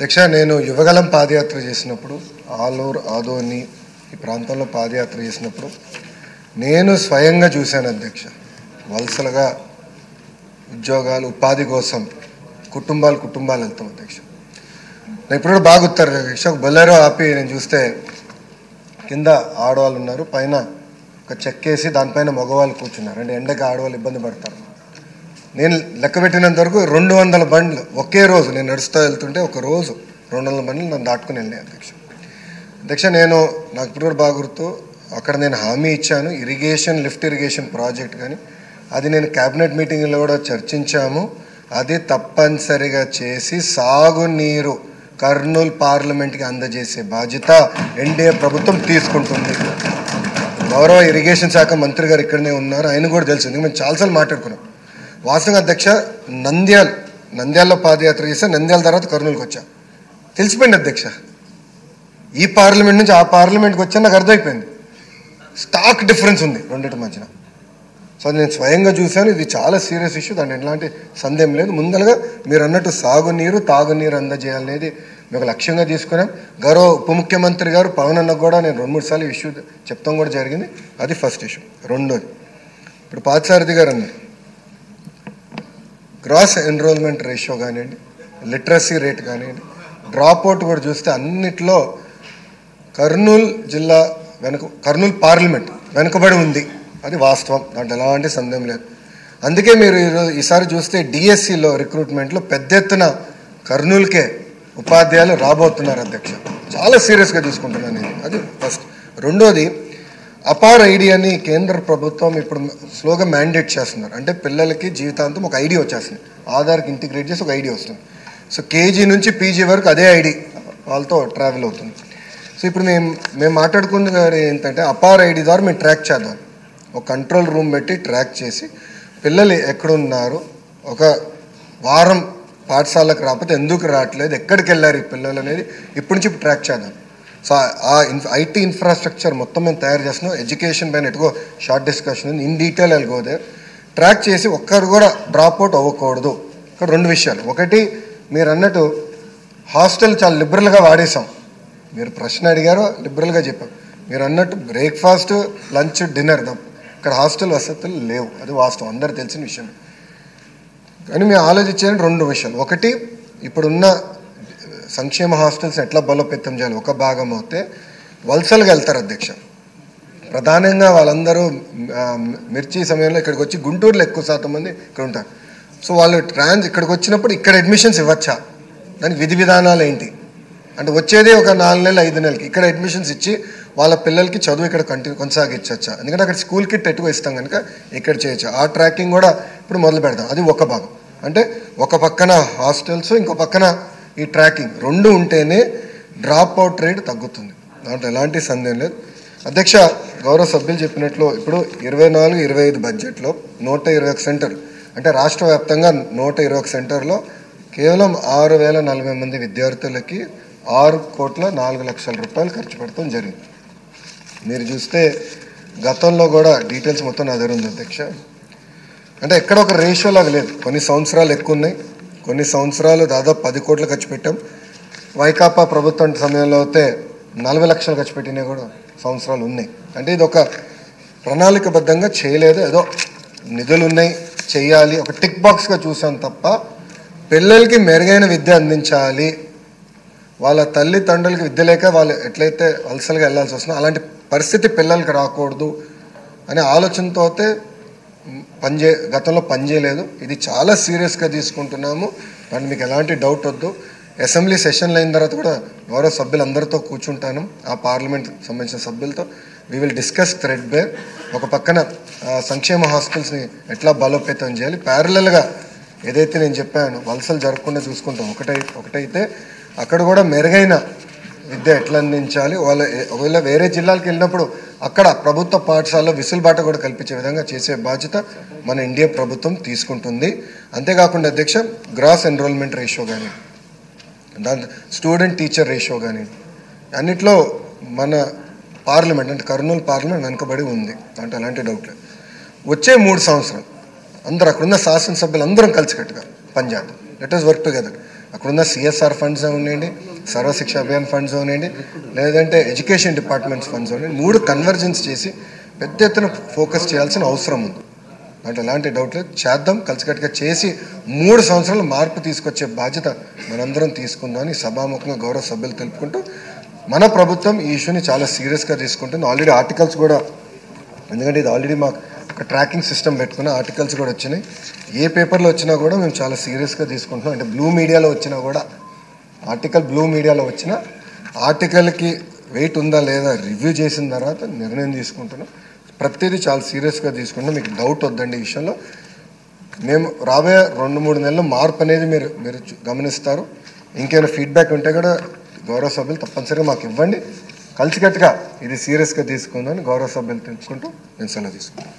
అధ్యక్ష, నేను యువగలం పాదయాత్ర చేసినప్పుడు ఆలూరు ఆదోని ఈ ప్రాంతంలో పాదయాత్ర చేసినప్పుడు నేను స్వయంగా చూశాను అధ్యక్ష. వలసలుగా ఉద్యోగాలు ఉపాధి కోసం కుటుంబాలు వెళ్తాం అధ్యక్ష. నేను ఇప్పుడు కూడా బాగా గుర్తారు అధ్యక్ష. ఒక బొలెరో ఆపి నేను చూస్తే కింద ఆడవాళ్ళు ఉన్నారు, పైన ఒక చెక్కేసి దానిపైన మగవాళ్ళు కూర్చున్నారు. అంటే ఎండకి ఆడవాళ్ళు ఇబ్బంది పడతారు. నేను లెక్క పెట్టినంత వరకు 200 బండ్లు ఒకే రోజు నేను నడుస్తూ వెళ్తుంటే ఒక రోజు 200 బండ్లు నన్ను దాటుకుని వెళ్ళాయి అధ్యక్ష. నాకు ఇప్పుడు కూడా బాగా గుర్తు, అక్కడ నేను హామీ ఇచ్చాను లిఫ్ట్ ఇరిగేషన్ ప్రాజెక్ట్, కానీ అది నేను క్యాబినెట్ మీటింగ్లో కూడా చర్చించాము. అది తప్పనిసరిగా చేసి సాగునీరు కర్నూలు పార్లమెంట్కి అందజేసే బాధ్యత ఎన్డీఏ ప్రభుత్వం తీసుకుంటుంది. గౌరవ ఇరిగేషన్ శాఖ మంత్రి గారు ఇక్కడనే ఉన్నారు, ఆయన కూడా తెలుసు, ఎందుకంటే మేము చాలాసార్లు మాట్లాడుకున్నాం. వాస్తవంగా అధ్యక్ష, నంద్యాలలో పాదయాత్ర చేస్తే నంద్యాల తర్వాత కర్నూలుకి వచ్చా, తెలిసిపోయింది అధ్యక్ష. ఈ పార్లమెంట్ నుంచి ఆ పార్లమెంట్కి వచ్చా నాకు అర్థమైపోయింది. స్టాక్ డిఫరెన్స్ ఉంది రెండింటి మధ్యన. సో అది నేను స్వయంగా చూశాను. ఇది చాలా సీరియస్ ఇష్యూ, దాంట్లో ఎలాంటి సందేహం లేదు. ముందరగా మీరు అన్నట్టు సాగునీరు తాగునీరు అందజేయాలనేది మేము లక్ష్యంగా తీసుకున్నాం. గౌరవ ఉప ముఖ్యమంత్రి గారు పవన్ అన్నకు కూడా నేను 2-3 సార్లు ఇష్యూ చెప్తాం కూడా జరిగింది. అది ఫస్ట్ ఇష్యూ. రెండోది, ఇప్పుడు పార్థసారథి గారు అన్నారు, గ్రాస్ ఎన్రోల్మెంట్ రేషియో కానివ్వండి, లిటరసీ రేట్ కానివ్వండి, డ్రాప్ అవుట్ కూడా చూస్తే అన్నిట్లో కర్నూలు జిల్లా కర్నూలు పార్లమెంట్ వెనుకబడి ఉంది. అది వాస్తవం, దాంట్లో ఎలాంటి సందేహం లేదు. అందుకే మీరు ఈసారి చూస్తే డిఎస్సిలో రిక్రూట్మెంట్లో పెద్ద ఎత్తున కర్నూలుకే ఉపాధ్యాయులు రాబోతున్నారు అధ్యక్ష. చాలా సీరియస్గా తీసుకుంటున్నాను నేను. అది ఫస్ట్. రెండోది, అపార్ ఐడి అని కేంద్ర ప్రభుత్వం ఇప్పుడు స్లోగా మ్యాండేట్ చేస్తున్నారు. అంటే పిల్లలకి జీవితాంతం ఒక ఐడి వచ్చేస్తుంది, ఆధార్కి ఇంటిగ్రేట్ చేసి ఒక ఐడి వస్తుంది. సో కేజీ నుంచి పీజీ వరకు అదే ఐడి వాళ్ళతో ట్రావెల్ అవుతుంది. సో ఇప్పుడు మేము మాట్లాడుకున్నది ఏంటంటే అపార్ ఐడి ద్వారా మేము ట్రాక్ చేద్దాం. ఒక కంట్రోల్ రూమ్ పెట్టి ట్రాక్ చేసి పిల్లలు ఎక్కడున్నారు, ఒక వారం పాఠశాలకు రాకపోతే ఎందుకు రావట్లేదు, ఎక్కడికి వెళ్ళారు ఈ పిల్లలు అనేది ఇప్పటి నుంచి ట్రాక్ చేద్దాం. సో ఆ ఐటీ ఇన్ఫ్రాస్ట్రక్చర్ మొత్తం మేము తయారు చేస్తున్నాం. ఎడ్యుకేషన్ పైన ఎటుకో షార్ట్ డిస్కషన్ ఉంది, ఇన్ డీటెయిల్ వెళ్ళిపోతే ట్రాక్ చేసి ఒక్కరు కూడా డ్రాప్ అవుట్ అవ్వకూడదు. ఇక్కడ 2 విషయాలు. ఒకటి, మీరు అన్నట్టు హాస్టల్ చాలా లిబరల్గా వాడేసాం. మీరు ప్రశ్న అడిగారో లిబరల్గా చెప్పాం. మీరు అన్నట్టు బ్రేక్ఫాస్ట్ లంచ్ డిన్నర్ ఇక్కడ హాస్టల్ వసతులు లేవు, అది వాస్తవం, అందరు తెలిసిన విషయం. కానీ మేము ఆలోచించే 2 విషయాలు. ఒకటి, ఇప్పుడున్న సంక్షేమ హాస్టల్స్ ఎట్లా బలోపేతం చేయాలి. ఒక భాగం అయితే వలసలుగా వెళ్తారు అధ్యక్ష. ప్రధానంగా వాళ్ళందరూ మిర్చి సమయంలో ఇక్కడికి వచ్చి గుంటూరులో ఎక్కువ శాతం మంది ఇక్కడ ఉంటారు. సో వాళ్ళు ఇక్కడికి వచ్చినప్పుడు ఇక్కడ అడ్మిషన్స్ ఇవ్వచ్చా, దానికి విధి విధానాలు ఏంటి అంటే వచ్చేదే ఒక 4 నెలలు 5 నెలలకి ఇక్కడ అడ్మిషన్స్ ఇచ్చి వాళ్ళ పిల్లలకి చదువు ఇక్కడ కొనసాగించచ్చా. ఎందుకంటే అక్కడ స్కూల్ కిట్ ఎక్కువ ఇస్తాం కనుక ఇక్కడ చేయొచ్చు. ఆ ట్రాకింగ్ కూడా ఇప్పుడు మొదలు పెడతాం. అది ఒక భాగం. అంటే ఒక పక్కన హాస్టల్స్, ఇంకో పక్కన ఈ ట్రాకింగ్ 2 ఉంటేనే డ్రాప్ అవుట్ రేట్ తగ్గుతుంది, దాంట్లో ఎలాంటి సందేహం లేదు అధ్యక్ష. గౌరవ సభ్యులు చెప్పినట్లు ఇప్పుడు 24-25 బడ్జెట్లో 121 సెంటర్, అంటే రాష్ట్ర వ్యాప్తంగా 121 సెంటర్లో కేవలం 6040 మంది విద్యార్థులకి 6,04,00,000 రూపాయలు ఖర్చు పెడతాం జరిగింది. మీరు చూస్తే గతంలో కూడా డీటెయిల్స్ మొత్తం నా దగ్గర ఉంది అధ్యక్ష. అంటే ఎక్కడ ఒక రేషియో లాగా లేదు. కొన్ని సంవత్సరాలు ఎక్కువ ఉన్నాయి, కొన్ని సంవత్సరాలు దాదాపు 10 కోట్లు ఖర్చు పెట్టాం. వైకాపా ప్రభుత్వం సమయంలో అయితే 40 లక్షలు ఖర్చు పెట్టినవి కూడా సంవత్సరాలు ఉన్నాయి. అంటే ఇది ఒక ప్రణాళికబద్ధంగా చేయలేదు, ఏదో నిధులు ఉన్నాయి చెయ్యాలి ఒక టిక్ బాక్స్గా చూసాం తప్ప పిల్లలకి మెరుగైన విద్య అందించాలి, వాళ్ళ తల్లిదండ్రులకి విద్య లేక వాళ్ళు ఎట్లయితే వలసలుగా వెళ్ళాల్సి వస్తుందో అలాంటి పరిస్థితి పిల్లలకి రాకూడదు అనే ఆలోచనతో అయితే గతంలో పనిచేయలేదు. ఇది చాలా సీరియస్గా తీసుకుంటున్నాము, అండ్ మీకు ఎలాంటి డౌట్ వద్దు. అసెంబ్లీ సెషన్లు అయిన తర్వాత కూడా గౌరవ సభ్యులందరితో కూర్చుంటాను, ఆ పార్లమెంట్ సంబంధించిన సభ్యులతో. We will discuss threadbare. ఒక పక్కన సంక్షేమ హాస్టల్స్ని ఎట్లా బలోపేతం చేయాలి, ప్యారలల్గా ఏదైతే నేను చెప్పాను వలసలు జరగకుండా చూసుకుంటాం. ఒకటైతే అక్కడ కూడా మెరుగైన విద్య ఎట్లా అందించాలి, ఒకవేళ వేరే జిల్లాలకు వెళ్ళినప్పుడు అక్కడ ప్రభుత్వ పాఠశాలలో విసులుబాట కూడా కల్పించే విధంగా చేసే బాధ్యత మన ఎన్డీఏ ప్రభుత్వం తీసుకుంటుంది. అంతేకాకుండా అధ్యక్ష, గ్రాస్ ఎన్రోల్మెంట్ రేషియో కానీ, దాని స్టూడెంట్ టీచర్ రేషియో కానీ అన్నిట్లో మన పార్లమెంట్ అంటే కర్నూలు పార్లమెంట్ వెనుకబడి ఉంది, అంటే అలాంటి డౌట్ లేదు. వచ్చే 3 సంవత్సరాలు అందరూ అక్కడున్న శాసనసభ్యులు అందరం కలిసికట్టుగా పనిచేద్దాం. Let us work together. అక్కడున్న CSR ఫండ్స్ ఉన్నాయండి, సర్వశిక్ష అభియాన్ ఫండ్స్ ఉన్నాయండి, లేదంటే ఎడ్యుకేషన్ డిపార్ట్మెంట్స్ ఫండ్స్ ఉన్నాయండి. 3 కన్వర్జెన్స్ చేసి పెద్ద ఎత్తున ఫోకస్ చేయాల్సిన అవసరం ఉంది. అంటే ఎలాంటి డౌట్ లేదు, చేద్దాం, కలిసికట్టుగా చేసి 3 సంవత్సరాలు మార్పు తీసుకొచ్చే బాధ్యత మనందరం తీసుకుందామని సభాముఖంగా గౌరవ సభ్యులు తెలుపుకుంటూ, మన ప్రభుత్వం ఈ ఇష్యూని చాలా సీరియస్గా తీసుకుంటుంది. ఆల్రెడీ ఆర్టికల్స్ కూడా, ఎందుకంటే ఇది ఆల్రెడీ మాకు ఒక ట్రాకింగ్ సిస్టమ్ పెట్టుకున్న ఆర్టికల్స్ కూడా వచ్చినాయి. ఏ పేపర్లో వచ్చినా కూడా మేము చాలా సీరియస్గా తీసుకుంటున్నాం. అంటే బ్లూ మీడియాలో వచ్చినా కూడా, బ్లూ మీడియాలో వచ్చిన ఆర్టికల్కి వెయిట్ ఉందా లేదా రివ్యూ చేసిన తర్వాత నిర్ణయం తీసుకుంటున్నాం. ప్రతిదీ చాలా సీరియస్గా తీసుకుంటాం. మీకు డౌట్ వద్దండి ఈ విషయంలో. మేము రాబోయే 2-3 నెలల మార్పు అనేది మీరు గమనిస్తారు. ఇంకేమైనా ఫీడ్బ్యాక్ ఉంటే కూడా గౌరవ సభ్యులు తప్పనిసరిగా మాకు ఇవ్వండి. కలిసికట్టుగా ఇది సీరియస్గా తీసుకుందని గౌరవ సభ్యులు తెలుసుకుంటూ నేను సెలవు తీసుకుంటాను.